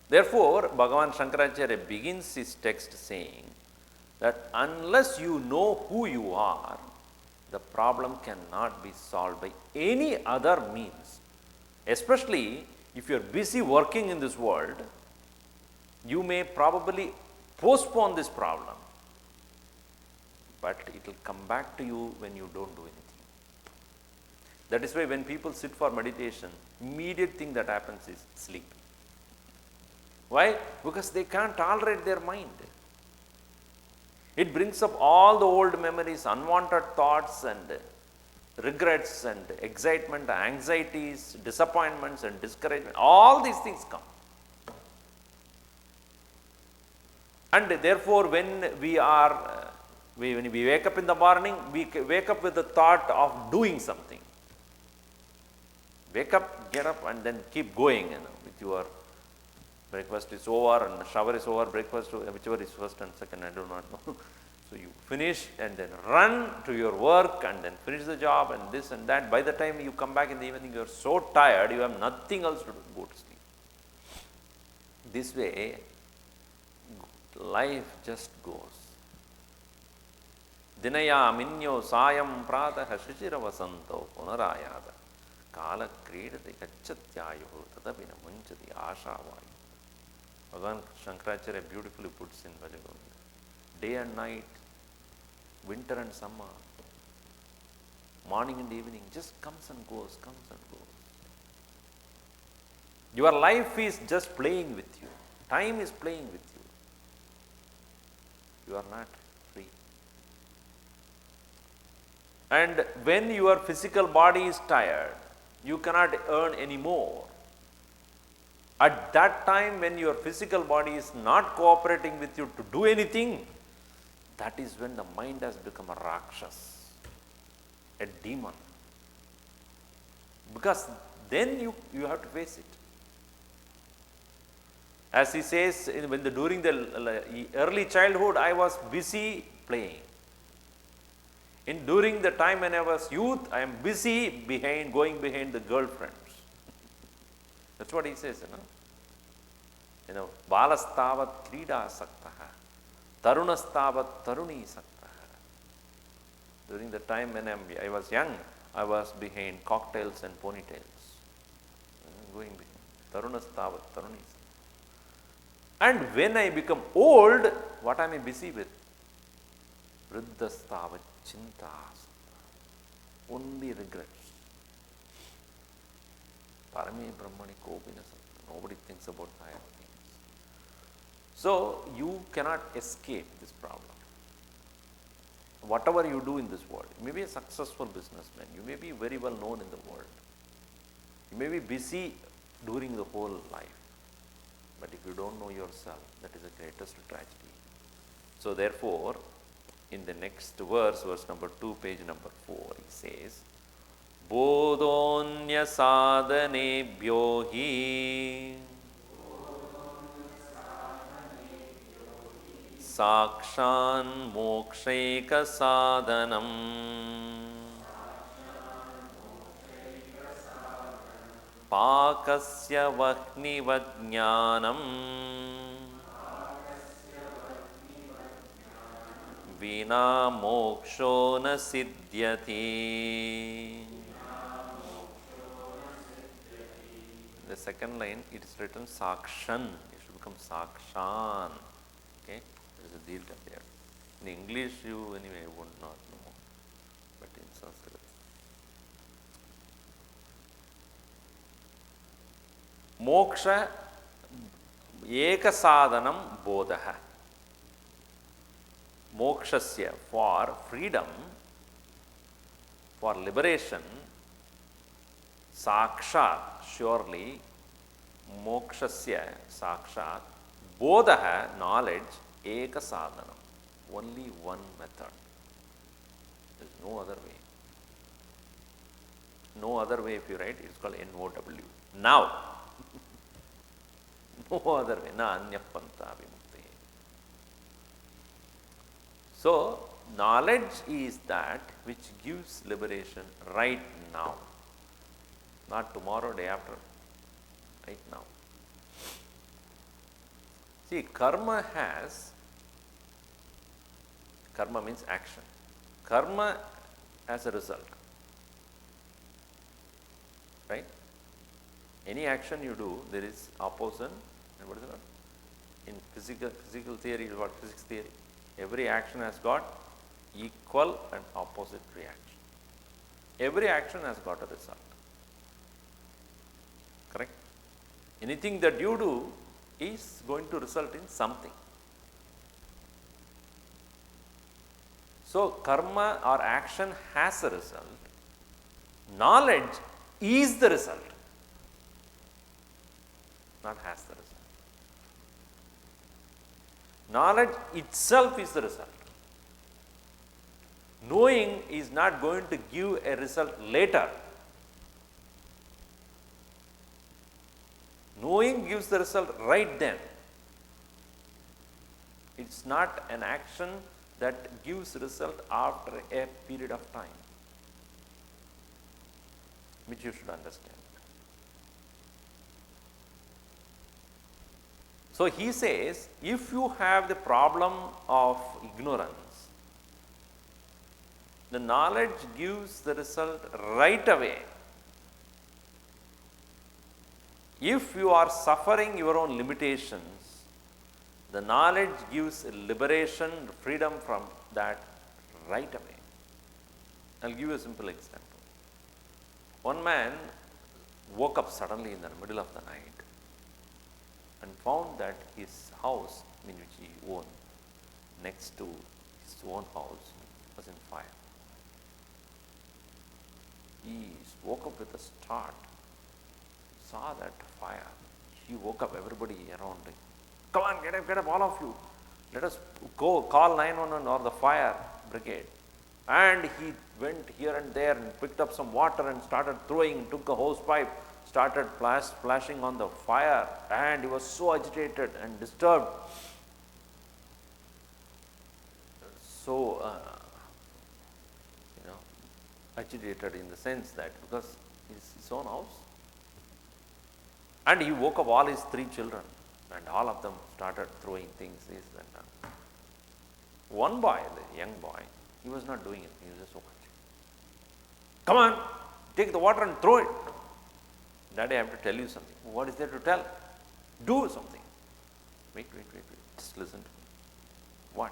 S2: Therefore, Bhagavan Shankaracharya begins his text saying that unless you know who you are, the problem cannot be solved by any other means. Especially if you are busy working in this world, you may probably postpone this problem, but it will come back to you when you don't do anything. That is why when people sit for meditation, immediate thing that happens is sleep. Why? Because they can't tolerate their mind. It brings up all the old memories, unwanted thoughts and regrets and excitement, anxieties, disappointments and discouragement. All these things come. And therefore, when we wake up in the morning, we wake up with the thought of doing something. Wake up, get up and then keep going, with your breakfast is over and the shower is over, breakfast, whichever is first and second, I do not know. So you finish and then run to your work and then finish the job and this and that. By the time you come back in the evening, you are so tired, you have nothing else to do, go to sleep. This way, life just goes. Dinaya minyo sayam prataha shishira vasanto punarayada kala kridati gacchatyayuhu tadapina munchati ashavayu. Bhagavan Shankaracharya beautifully puts in Bhajagovinda. Day and night, winter and summer, morning and evening, just comes and goes, comes and goes. Your life is just playing with you. Time is playing with you. You are not free. And when your physical body is tired, you cannot earn any more. At that time, when your physical body is not cooperating with you to do anything, that is when the mind has become a rakshas, a demon. Because then you have to face it. As he says, during the early childhood, I was busy playing. During the time when I was youth, I am busy going behind the girlfriends. That's what he says, Balastavat krida saktaha, tarunastavat taruni saktaha. During the time when I was young, I was behind cocktails and ponytails. Going behind tarunastavat taruni saktaha. And when I become old, what am I busy with? Vriddhastavat chinta saktaha. Only regrets. Parame brahmani kopina saktaha. Nobody thinks about higher things. So, you cannot escape this problem. Whatever you do in this world, you may be a successful businessman, you may be very well known in the world, you may be busy during the whole life, but if you don't know yourself, that is the greatest tragedy. So, therefore, in the next verse number 2, page number 4, he says, Bodhonya sadhanebhyo hi sakshan moksheka sadhanam pakasya vahni vajnanam vina moksho na siddhyati. The second line, it is written sakshan. It should become sakshan. Okay, there is a delta there. In English, you anyway would not know, but in Sanskrit. Moksha eka sadhanam bodha. Mokshasya, for freedom, for liberation, sakshat, surely, mokshasya, sakshat, bodha, knowledge, eka sadhanam, only one method. There is no other way. No other way, if you write, it is called NOW. Now. No other way. Na anya panta vimukti. So, knowledge is that which gives liberation right now. Not tomorrow, day after. Right now. See, karma means action. Karma as a result. Right? Any action you do, there is opposite. And what is it? In physical theory, is what physics theory. Every action has got equal and opposite reaction. Every action has got a result. Correct? Anything that you do is going to result in something. So, karma or action has a result. Knowledge is the result, not has the result. Knowledge itself is the result. Knowing is not going to give a result later. Knowing gives the result right then. It's not an action that gives result after a period of time, which you should understand. So he says, if you have the problem of ignorance, the knowledge gives the result right away. If you are suffering your own limitations, the knowledge gives liberation, freedom from that right away. I'll give you a simple example. One man woke up suddenly in the middle of the night and found that his house, which he owned, next to his own house, was in fire. He woke up with a start, saw that fire. He woke up everybody around him. Come on, get up, all of you. Let us go call 911 or the fire brigade. And he went here and there and picked up some water and started throwing, took a hose pipe, started splashing on the fire, and he was so agitated and disturbed. So, agitated in the sense that because it's his own house. And he woke up all his 3 children, and all of them started throwing things, this and that. One boy, the young boy, he was not doing it, he was just watching. Come on, take the water and throw it. Daddy, I have to tell you something. What is there to tell? Do something. Wait. Just listen to me. What?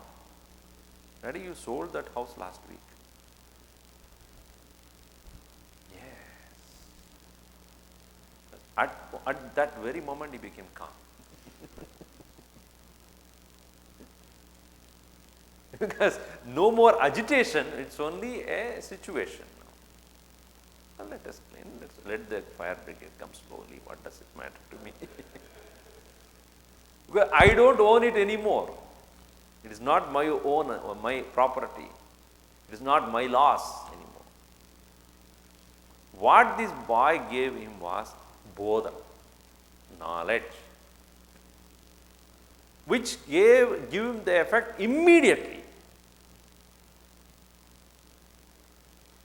S2: Daddy, you sold that house last week. Yes. At that very moment, he became calm. Because no more agitation, it's only a situation. Well, let us explain. Let the fire brigade come slowly. What does it matter to me? Because I don't own it anymore. It is not my own or my property. It is not my loss anymore. What this boy gave him was bodha, knowledge. which give him the effect immediately.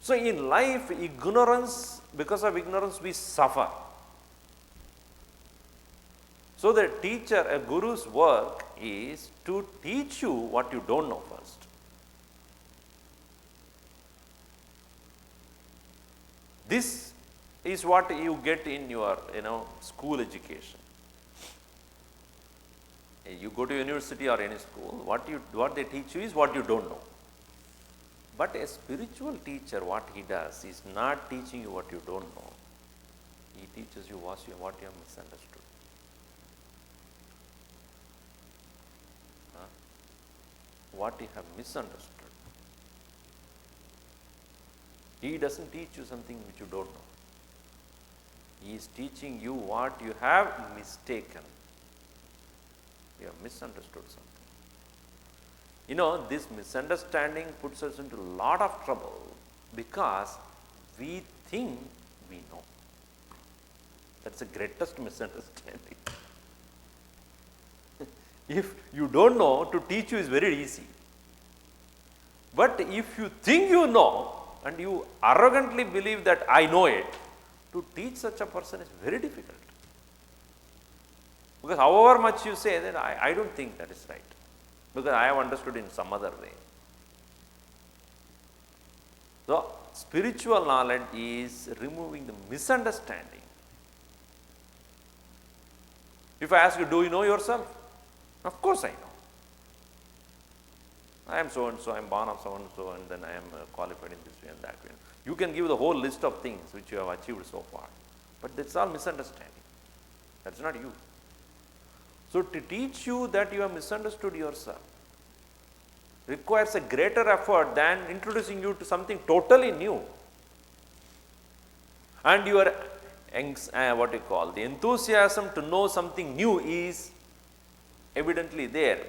S2: So in life, ignorance, because of ignorance we suffer. So the teacher, a guru's work is to teach you what you don't know first. This is what you get in your, school education. You go to university or any school, what they teach you is what you don't know. But a spiritual teacher, what he does is not teaching you what you don't know. He teaches you what you have misunderstood. What you have misunderstood. He doesn't teach you something which you don't know. He is teaching you what you have mistaken. You have misunderstood something. This misunderstanding puts us into a lot of trouble because we think we know. That's the greatest misunderstanding. If you don't know, to teach you is very easy. But if you think you know and you arrogantly believe that I know it, to teach such a person is very difficult. Because however much you say that I don't think that is right, because I have understood in some other way. So spiritual knowledge is removing the misunderstanding. If I ask you, do you know yourself? Of course I know. I am so and so, I am born of so and so, and then I am qualified in this way and that way. You can give the whole list of things which you have achieved so far, but that's all misunderstanding. That's not you. So to teach you that you have misunderstood yourself requires a greater effort than introducing you to something totally new. And your the enthusiasm to know something new is evidently there,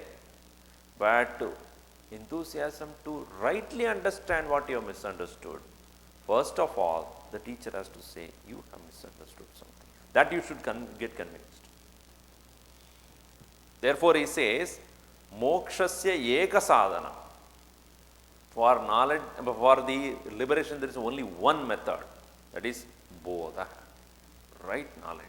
S2: but enthusiasm to rightly understand what you have misunderstood, first of all, the teacher has to say, you have misunderstood something. That you should get convinced. Therefore, he says, mokshasya eka sadhana. For knowledge, for the liberation, there is only one method, that is bodha, right knowledge.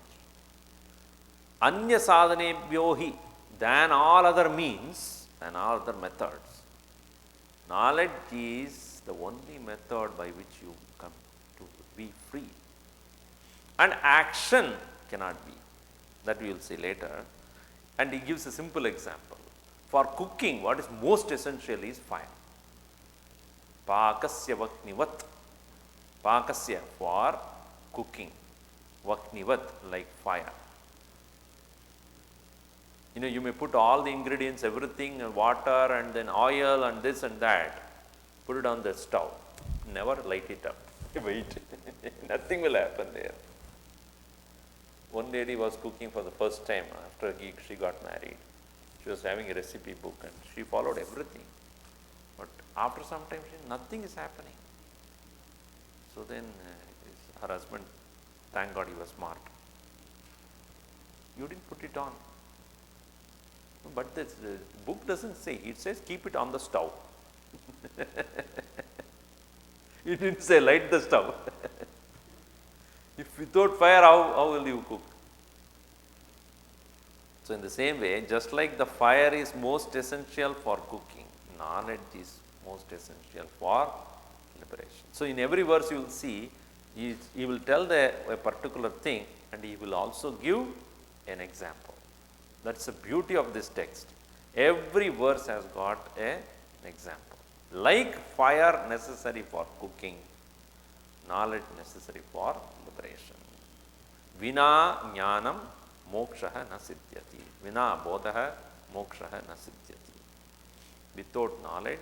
S2: Anya sadhanebhyo hi, than all other means, than all other methods. Knowledge is the only method by which you come to be free. And action cannot be. That we will see later. And he gives a simple example. For cooking, what is most essential is fire. Pakasya vaknivat. Pakasya, for cooking. Vaknivat, like fire. You may put all the ingredients, everything, water and then oil and this and that. Put it on the stove. Never light it up. Wait. Nothing will happen there. One lady was cooking for the first time after she got married. She was having a recipe book and she followed everything. But after some time, nothing is happening. So then her husband, thank God he was smart. You didn't put it on. But the book doesn't say, it says keep it on the stove. It didn't say light the stove. If without fire, how will you cook? So in the same way, just like the fire is most essential for cooking, knowledge is most essential for liberation. So in every verse you will see, he will tell a particular thing and he will also give an example. That's the beauty of this text. Every verse has got an example. Like fire necessary for cooking, knowledge necessary for liberation. Vina jnanam mokshaha na siddhyati. Vina bodha mokshaha na siddhyati. Without knowledge,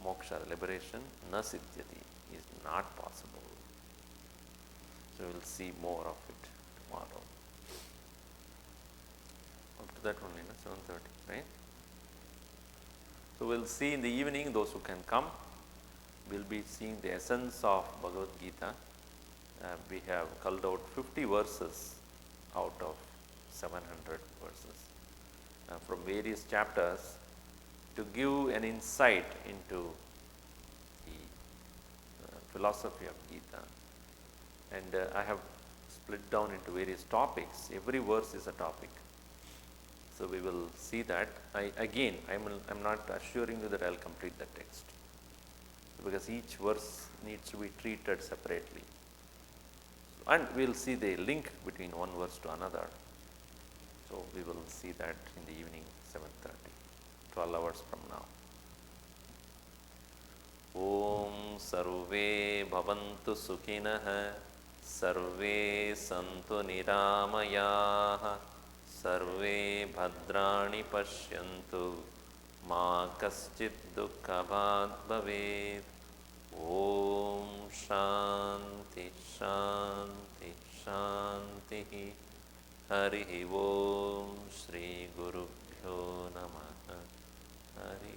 S2: moksha, liberation, na siddhyati, is not possible. So we will see more of it tomorrow. Up to that only, 7:30, right? So we will see in the evening, those who can come, we will be seeing the essence of Bhagavad Gita. We have culled out 50 verses out of 700 verses. from various chapters to give an insight into the philosophy of Gita. And I have split down into various topics. Every verse is a topic. So we will see that. I'm not assuring you that I'll complete the text, because each verse needs to be treated separately. And we'll see the link between one verse to another. So we will see that in the evening, 7:30, 12 hours from now. Om Sarve Bhavantu Sukhinah Sarve Santu Niramayaha Sarve Bhadrani Pashyantu Ma Kaschid Dukkhabhat Bhavet. Om Shanti Shanti Shanti. Hari Om Shri Gurubhyo Namaha. Hari